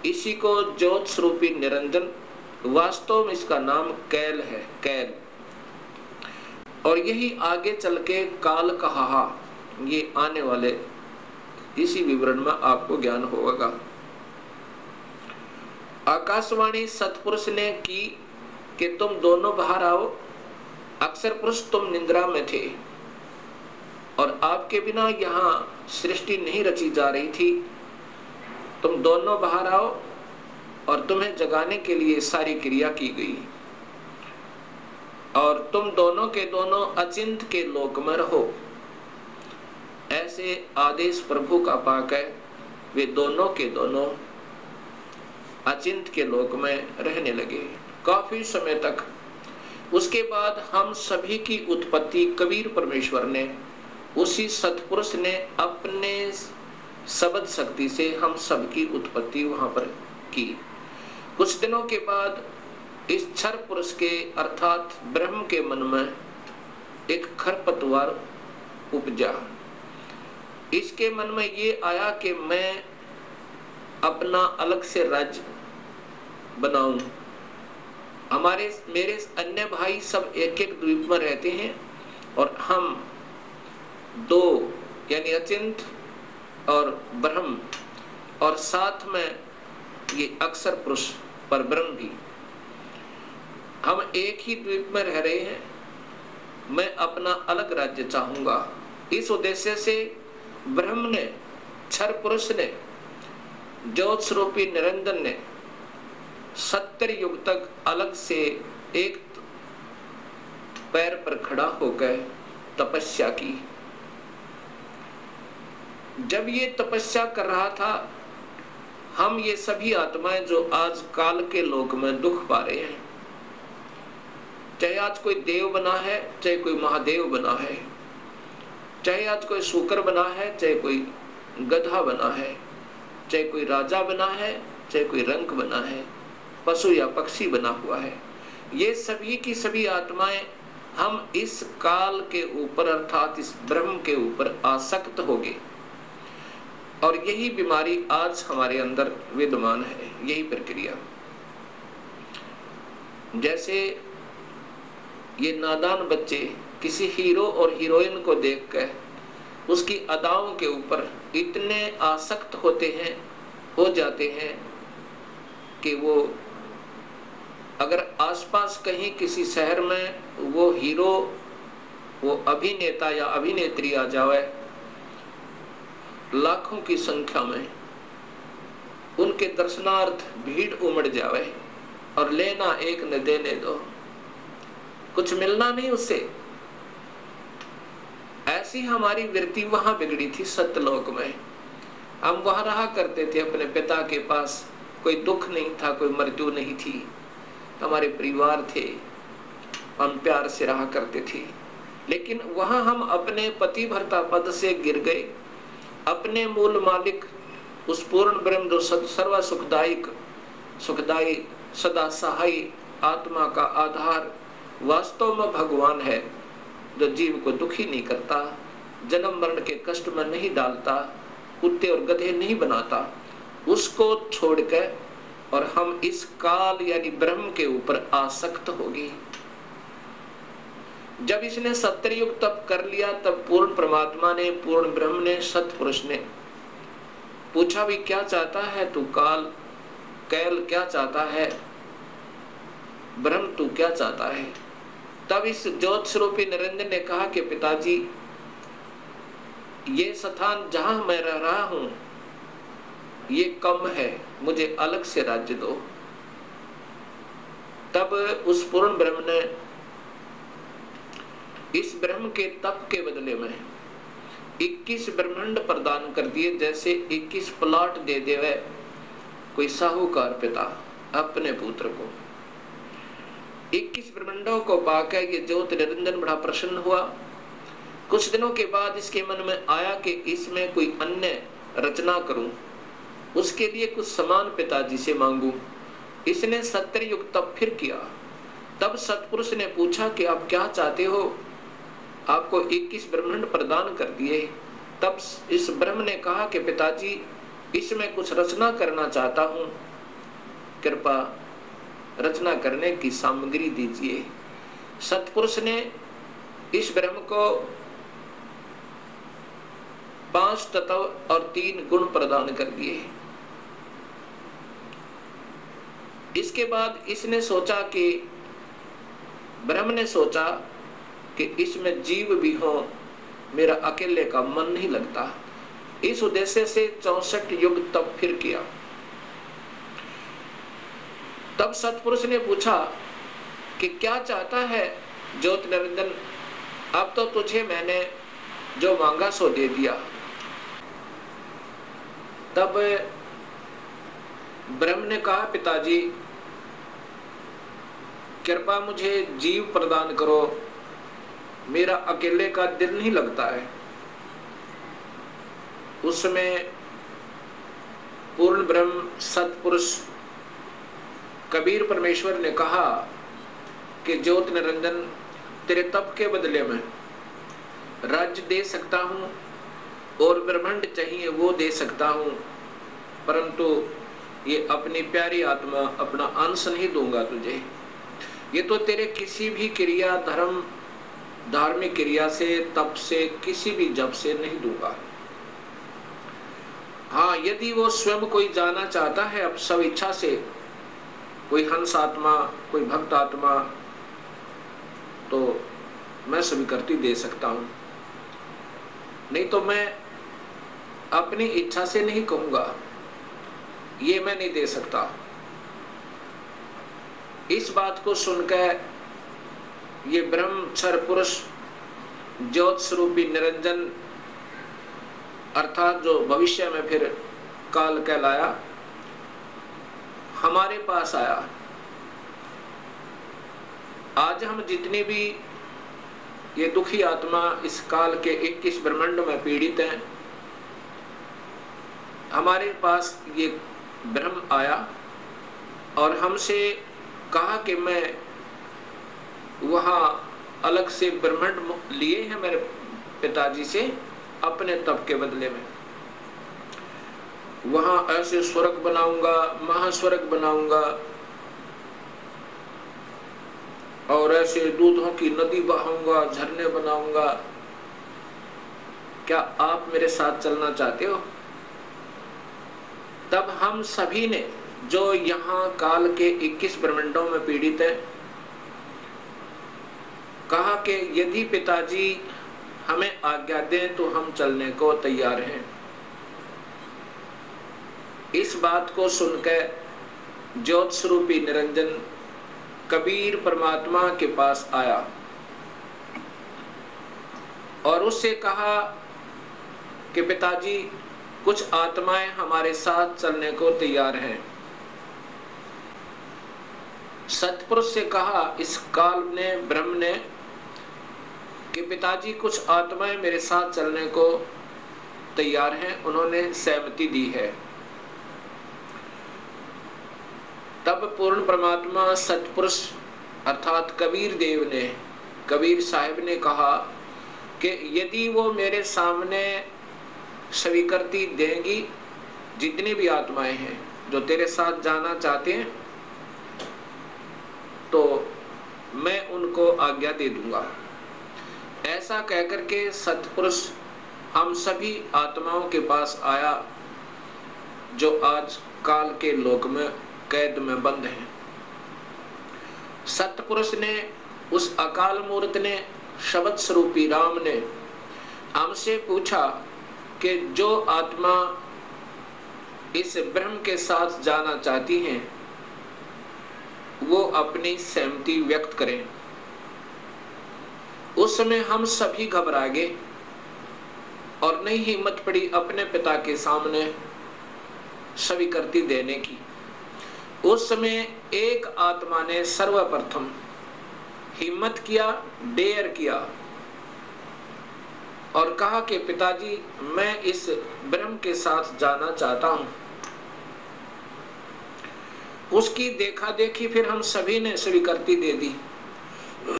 इसी को ज्योत स्वरूपी निरंजन, वास्तव में इसका नाम कैल है, कैल। और यही आगे चल के काल कहा, ये आने वाले इसी विवरण में आपको ज्ञान होगा। आकाशवाणी सतपुरुष ने की कि तुम दोनों बाहर आओ। अक्षर पुरुष तुम निद्रा में थे और आपके बिना यहाँ सृष्टि नहीं रची जा रही थी। तुम दोनों बाहर आओ और तुम्हें जगाने के लिए सारी क्रिया की गई और तुम दोनों के दोनों अचिंत के लोक में रहो। ऐसे आदेश प्रभु का पाक है। वे दोनों के दोनों अचिंत के लोक में रहने लगे काफी समय तक। उसके बाद हम सभी की उत्पत्ति कबीर परमेश्वर ने, उसी सतपुरुष ने अपने शब्द शक्ति से हम सबकी उत्पत्ति वहां पर की। कुछ दिनों के बाद इस क्षर पुरुष के अर्थात ब्रह्म के मन में एक खरपतवार उपजा। इसके मन में ये आया कि मैं अपना अलग से राज्य बनाऊं। मेरे अन्य भाई सब एक एक द्वीप में रहते हैं और हम दो यानी अचिंत और ब्रह्म और साथ में ये अक्षर पुरुष पर ब्रह्म भी, हम एक ही द्वीप में रह रहे हैं। मैं अपना अलग राज्य चाहूंगा। इस उद्देश्य से ब्रह्म ने, क्षर पुरुष ने, ज्योत स्वरूपी निरंजन ने 70 युग तक अलग से एक पैर पर खड़ा होकर तपस्या की। जब ये तपस्या कर रहा था, हम ये सभी आत्माएं जो आज काल के लोक में दुख पा रहे हैं, चाहे आज कोई देव बना है, चाहे कोई महादेव बना है, चाहे आज कोई शूकर बना है, चाहे कोई गधा बना है, चाहे कोई राजा बना है, चाहे कोई रंक बना है, पशु या पक्षी बना हुआ है, ये सभी की सभी आत्माएं हम इस काल के ऊपर अर्थात इस ब्रह्म के ऊपर आसक्त हो गए। और यही बीमारी आज हमारे अंदर विद्यमान है, यही प्रक्रिया। जैसे ये नादान बच्चे किसी हीरो और हीरोइन को देखकर उसकी अदाओं के ऊपर इतने आसक्त होते हैं, हो जाते हैं कि वो अगर आसपास कहीं किसी शहर में वो हीरो, वो अभिनेता या अभिनेत्री आ जावे, लाखों की संख्या में उनके दर्शनार्थ भीड़ उमड़ जावे और लेना एक न देने दो, कुछ मिलना नहीं उससे। ऐसी हमारी वृत्ति वहां बिगड़ी थी सत्यलोक में। हम वहां रहा करते थे अपने पिता के पास, कोई दुख नहीं था, कोई मृत्यु नहीं थी, हमारे परिवार थे, हम प्यार से रहा करते थे। लेकिन वहां हम अपने पति भर्ता पद से गिर गए। अपने मूल मालिक उस पूर्ण ब्रह्म जो सर्व सुखदायी सदा सहाय आत्मा का आधार वास्तव में भगवान है, जो जीव को दुखी नहीं करता, जन्म मरण के कष्ट में नहीं डालता, कुत्ते और गधे नहीं बनाता, उसको छोड़कर और हम इस काल यानी ब्रह्म के ऊपर आसक्त हो गए। जब इसने 70 युग तप कर लिया, तब पूर्ण परमात्मा ने, पूर्ण ब्रह्म ने, सतपुरुष ने पूछा भी क्या चाहता है तू काल, कैल क्या चाहता है, ब्रह्म तू क्या चाहता है। तब इस ज्योत स्वरूपी निरंजन ने कहा कि पिताजी, ये स्थान जहां मैं रह रहा हूं ये कम है, मुझे अलग से राज्य दो। तब उस पूर्ण ब्रह्म ने इस ब्रह्म के तप के बदले में 21 ब्रह्मांड प्रदान कर दिए। जैसे 21 प्लॉट दे देवे कोई साहूकार पिता अपने पुत्र को। 21 ब्रह्मांडों को पाकर ये ज्योत निरंजन बड़ा प्रसन्न हुआ। कुछ दिनों के बाद इसके मन में आया कि इसमें कोई अन्य रचना करूं, उसके लिए कुछ समान पिताजी से मांगू। इसने 70 युग तप फिर किया। तब सतपुरुष ने पूछा कि आप क्या चाहते हो, आपको 21 ब्रह्मांड प्रदान कर दिए। तब इस ब्रह्म ने कहा कि पिताजी, इसमें कुछ रचना करना चाहता हूं, कृपा रचना करने की सामग्री दीजिए। सतपुरुष ने इस ब्रह्म को 5 तत्व और 3 गुण प्रदान कर दिए। इसके बाद इसने सोचा कि ब्रह्म ने सोचा कि इसमें जीव भी हो, मेरा अकेले का मन नहीं लगता। इस उद्देश्य से 64 युग तप फिर किया। तब सतपुरुष ने पूछा कि क्या चाहता है ज्योति निरंजन, अब तो तुझे मैंने जो मांगा सो दे दिया। तब ब्रह्म ने कहा, पिताजी कृपा मुझे जीव प्रदान करो, मेरा अकेले का दिल नहीं लगता है। उस समय पूर्ण ब्रह्म सतपुरुष कबीर परमेश्वर ने कहा कि ज्योति निरंजन, तेरे तप के बदले में राज्य दे सकता हूं और ब्रह्मांड चाहिए वो दे सकता हूं, परंतु ये अपनी प्यारी आत्मा, अपना अंश नहीं दूंगा तुझे। ये तो तेरे किसी भी क्रिया, धर्म, धार्मिक क्रिया से, तप से, किसी भी जप से नहीं दूंगा। हाँ, यदि वो स्वयं कोई जाना चाहता है अब सब इच्छा से, कोई हंस आत्मा, कोई भक्त आत्मा, तो मैं स्वीकृति दे सकता हूं, नहीं तो मैं अपनी इच्छा से नहीं कहूंगा, ये मैं नहीं दे सकता। इस बात को सुनकर ये ब्रह्मचर्य पुरुष ज्योत स्वरूपी निरंजन अर्थात जो भविष्य में फिर काल कहलाया, हमारे पास आया। आज हम जितनी भी ये दुखी आत्मा इस काल के 21 ब्रह्मांड में पीड़ित हैं, हमारे पास ये ब्रह्म आया और हमसे कहा कि मैं वहां अलग से ब्रह्मांड लिए हैं मेरे पिताजी से अपने तप के बदले में। वहां ऐसे स्वर्ग बनाऊंगा, महास्वर्ग बनाऊंगा और ऐसे दूधों की नदी बहाऊंगा, झरने बनाऊंगा। क्या आप मेरे साथ चलना चाहते हो? तब हम सभी ने जो यहाँ काल के 21 ब्रह्मांडों में पीड़ित है, कहा कि यदि पिताजी हमें आज्ञा दें तो हम चलने को तैयार हैं। इस बात को सुनकर ज्योत स्वरूपी निरंजन कबीर परमात्मा के पास आया और उससे कहा कि पिताजी कुछ आत्माएं हमारे साथ चलने को तैयार हैं। सतपुरुष से कहा इस काल ने, ब्रह्म ने, कि पिताजी कुछ आत्माएं मेरे साथ चलने को तैयार हैं, उन्होंने सहमति दी है। तब पूर्ण परमात्मा सतपुरुष अर्थात कबीर देव ने, कबीर साहिब ने कहा कि यदि वो मेरे सामने स्वीकृति देंगी, जितनी भी आत्माएं हैं जो तेरे साथ जाना चाहते हैं, तो मैं उनको आज्ञा दे दूंगा। ऐसा कहकर के सतपुरुष हम सभी आत्माओं के पास आया जो आज काल के लोक में कैद में बंद हैं। सतपुरुष ने, उस अकाल मूर्त ने, शब्द स्वरूपी राम ने हमसे पूछा कि जो आत्मा इस ब्रह्म के साथ जाना चाहती हैं वो अपनी सहमति व्यक्त करें। उस समय हम सभी घबरा गए और नहीं हिम्मत पड़ी अपने पिता के सामने स्वीकृति देने की। उस समय एक आत्मा ने सर्वप्रथम हिम्मत किया, डेयर किया और कहा कि पिताजी मैं इस ब्रह्म के साथ जाना चाहता हूं। उसकी देखा देखी फिर हम सभी ने स्वीकृति दे दी।